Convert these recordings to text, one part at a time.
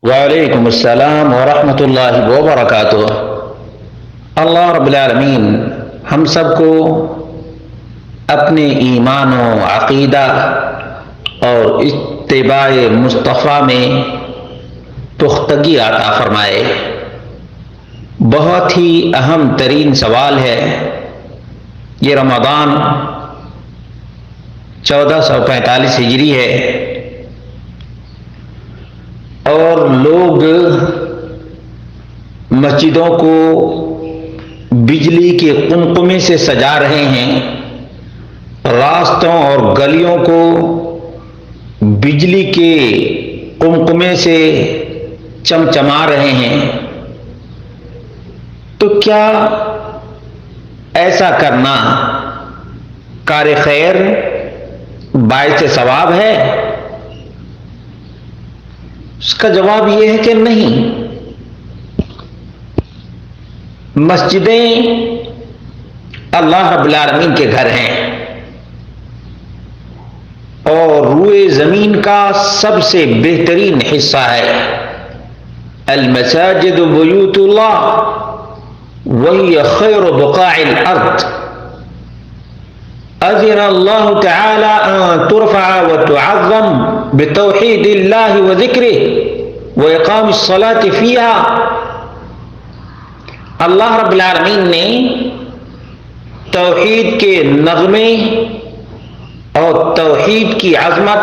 وعلیکم السلام ورحمۃ اللہ وبرکاتہ۔ اللہ رب العالمین ہم سب کو اپنے ایمان و عقیدہ اور اتباع مصطفیٰ میں پختگی عطا فرمائے۔ بہت ہی اہم ترین سوال ہے۔ یہ رمضان 1445 ہجری ہے اور لوگ مسجدوں کو بجلی کے قمقمے سے سجا رہے ہیں، راستوں اور گلیوں کو بجلی کے قمقمے سے چمچما رہے ہیں۔ تو کیا ایسا کرنا کار خیر باعث ثواب ہے؟ اس کا جواب یہ ہے کہ نہیں۔ مسجدیں اللہ رب العالمین کے گھر ہیں اور روئے زمین کا سب سے بہترین حصہ ہے۔ المساجد بیوت اللہ وہی خیر بقاع الارض، اذن اللہ تعالی ان ترفع وتعظم بتوحید اللہ وذکرہ واقام الصلاة فیہا۔ اللہ رب العالمین نے توحید کے نغمے اور توحید کی عظمت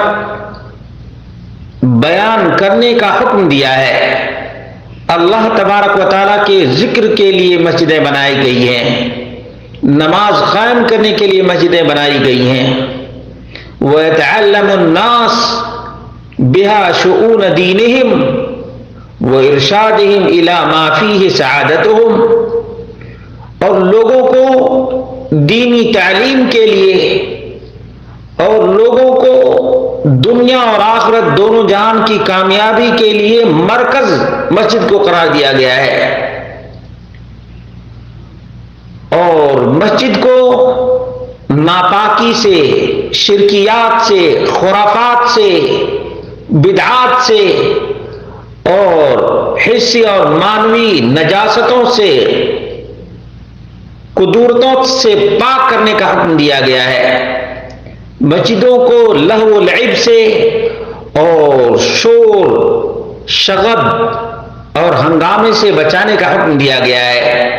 بیان کرنے کا حکم دیا ہے۔ اللہ تبارک و تعالیٰ کے ذکر کے لیے مسجدیں بنائی گئی ہیں، نماز قائم کرنے کے لیے مسجدیں بنائی گئی ہیں۔ وَيَتَعَلَّمُ النَّاسُ بِهَا شُؤُونَ دِينِهِمْ وَإِرْشَادِهِمْ إِلَى مَا فِيهِ سَعَادَتُهُمْ، اور لوگوں کو دینی تعلیم کے لیے اور لوگوں کو دنیا اور آخرت دونوں جہان کی کامیابی کے لیے مرکز مسجد کو قرار دیا گیا ہے۔ اور مسجد کو ناپاکی سے، شرکیات سے، خرافات سے، بدعات سے اور حسی اور مانوی نجاستوں سے، قدورتوں سے پاک کرنے کا حکم دیا گیا ہے۔ مسجدوں کو لہو و لعب سے اور شور شغب اور ہنگامے سے بچانے کا حکم دیا گیا ہے۔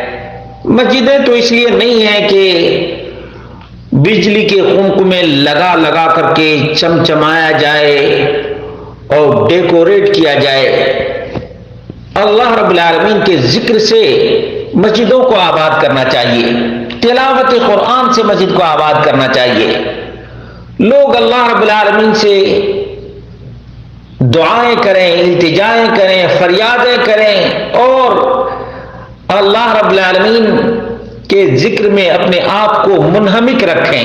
مسجدیں تو اس لیے نہیں ہیں کہ بجلی کے قمقمے لگا لگا کر کے چمچمایا جائے اور ڈیکوریٹ کیا جائے۔ اللہ رب العالمین کے ذکر سے مسجدوں کو آباد کرنا چاہیے، تلاوت قرآن سے مسجد کو آباد کرنا چاہیے۔ لوگ اللہ رب العالمین سے دعائیں کریں، التجائیں کریں، فریادیں کریں اور اللہ رب العالمین کے ذکر میں اپنے آپ کو منہمک رکھیں۔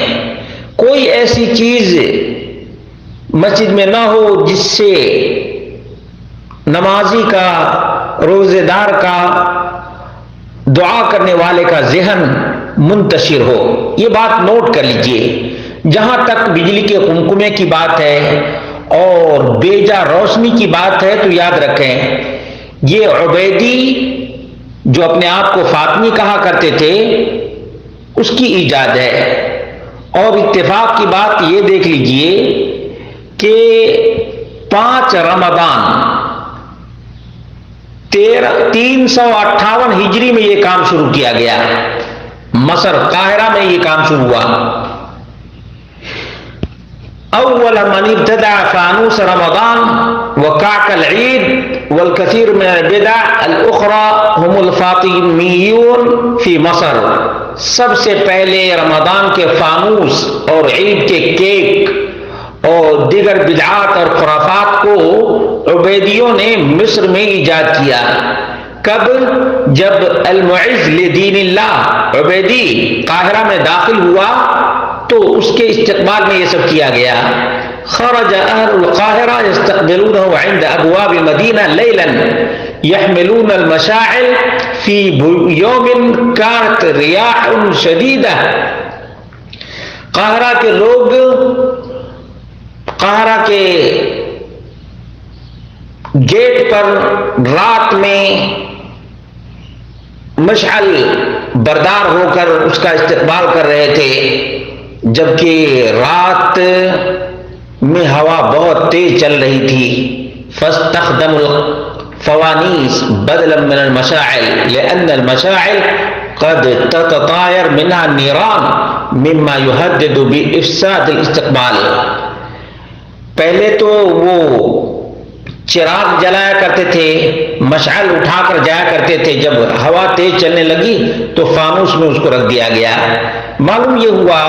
کوئی ایسی چیز مسجد میں نہ ہو جس سے نمازی کا، روزے دار کا، دعا کرنے والے کا ذہن منتشر ہو۔ یہ بات نوٹ کر لیجئے۔ جہاں تک بجلی کے قمقمے کی بات ہے اور بیجا روشنی کی بات ہے تو یاد رکھیں یہ عبیدی جو اپنے آپ کو فاطمی کہا کرتے تھے اس کی ایجاد ہے۔ اور اتفاق کی بات یہ دیکھ لیجئے کہ 5 رمضان 358 ہجری میں یہ کام شروع کیا گیا۔ مصر قاہرہ میں یہ کام شروع ہوا۔ اول من ابتدع فانوس رمضان وكعك العيد والكثير من البدع الاخرى هم الفاطمیون فی مصر۔ سب سے پہلے رمضان کے فانوس اور عید کے کیک اور دیگر بدعات اور خرافات کو عبیدیوں نے مصر میں ایجاد کیا۔ کب؟ جب المعز لدین اللہ عبیدی قاہرہ میں داخل ہوا تو اس کے استقبال میں یہ سب کیا گیا۔ خرج اہل القاہرہ یستقبلونہ عند ابواب المدینہ لیلا یحملون المشاعل فی یوم کانت ریاح شدیدہ۔ قاہرہ کے لوگ قاہرہ کے گیٹ پر رات میں مشعل بردار ہو کر اس کا استقبال کر رہے تھے، جبکہ رات میں ہوا بہت تیز چل رہی تھی۔ فاستخدموا الفوانيس بدلا من المشاعل لأن المشاعل قد تتطاير منها النيران مما يهدد بإفساد الاستقبال۔ پہلے تو وہ چراغ جلایا کرتے تھے، مشعل اٹھا کر جایا کرتے تھے، جب ہوا تیز چلنے لگی تو فانوس میں اس کو رکھ دیا گیا۔ معلوم یہ ہوا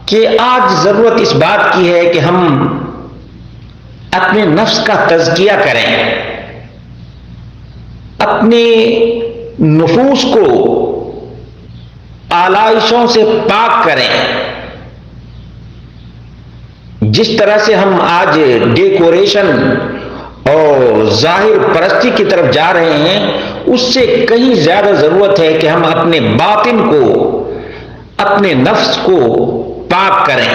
کہ آج ضرورت اس بات کی ہے کہ ہم اپنے نفس کا تزکیہ کریں، اپنے نفوس کو آلائشوں سے پاک کریں۔ جس طرح سے ہم آج ڈیکوریشن اور ظاہر پرستی کی طرف جا رہے ہیں، اس سے کہیں زیادہ ضرورت ہے کہ ہم اپنے باطن کو، اپنے نفس کو پاک کریں۔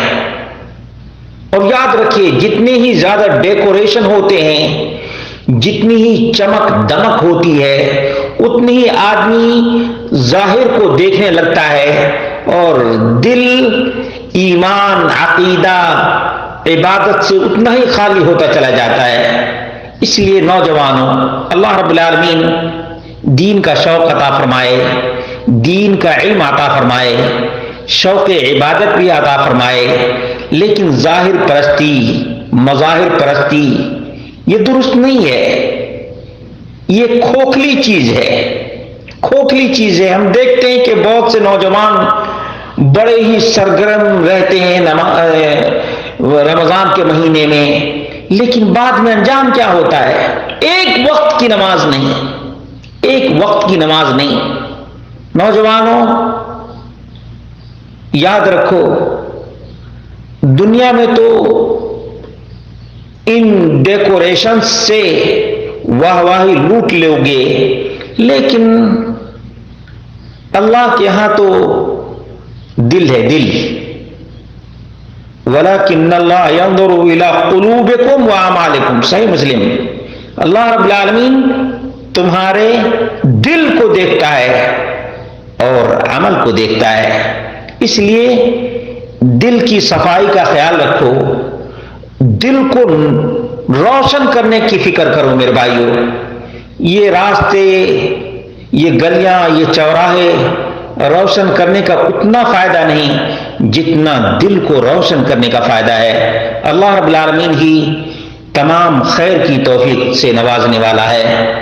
اور یاد رکھیے، جتنے ہی زیادہ ڈیکوریشن ہوتے ہیں، جتنی ہی چمک دمک ہوتی ہے، اتنی ہی آدمی ظاہر کو دیکھنے لگتا ہے اور دل ایمان، عقیدہ، عبادت سے اتنا ہی خالی ہوتا چلا جاتا ہے۔ اس لیے نوجوانوں، اللہ رب العالمین دین کا شوق عطا فرمائے، دین کا علم عطا فرمائے، شوق عبادت بھی عطا فرمائے، لیکن ظاہر پرستی، مظاہر پرستی یہ درست نہیں ہے، یہ کھوکھلی چیز ہے، کھوکھلی چیز ہے۔ ہم دیکھتے ہیں کہ بہت سے نوجوان بڑے ہی سرگرم رہتے ہیں رمضان کے مہینے میں، لیکن بعد میں انجام کیا ہوتا ہے؟ ایک وقت کی نماز نہیں، ایک وقت کی نماز نہیں۔ نوجوانوں یاد رکھو، دنیا میں تو ان ڈیکوریشن سے واہ واہی لوٹ لو گے، لیکن اللہ کے ہاں تو دل ہے، دل۔ وَلَكِنَّ اللَّهَ يَنظُرُ إِلَىٰ قُلُوبِكُمْ وَأَعْمَالِكُمْ، صحیح مسلم۔ اللہ رب العالمین تمہارے دل کو دیکھتا ہے اور عمل کو دیکھتا ہے۔ اس لیے دل کی صفائی کا خیال رکھو، دل کو روشن کرنے کی فکر کرو میرے بھائیو۔ یہ راستے، یہ گلیاں، یہ چوراہے روشن کرنے کا اتنا فائدہ نہیں جتنا دل کو روشن کرنے کا فائدہ ہے۔ اللہ رب العالمین ہی تمام خیر کی توفیق سے نوازنے والا ہے۔